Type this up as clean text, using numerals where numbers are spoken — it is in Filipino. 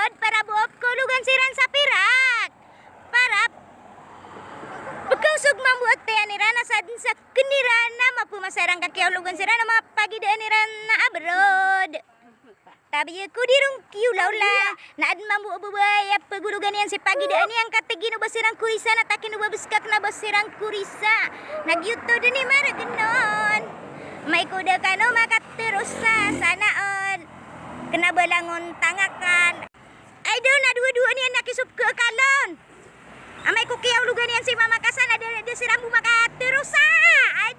Berod para buop ko lugan siran sa pirak. Para pagkausog mambuot tayo ni Rana sa kenirana mapumasarang kakiyaw lugan siran mga pagidaan ni Rana abrod. Tapi aku dirung kiulaw lang. Naad mambuobubay pagulugan yan si pagidaan yang katagino basirang kurisa na takin ubabiskak na basirang kurisa. Nagyuto din ni Mara ganon. May kuda ka no makaterusa sana on. Kena balangon tangakan. Ay doon na dua-dua niyan nakisup ke kalon. Amay kukiyaw lugan yan si Mama Kasan ada sirambu makaterusa. Ay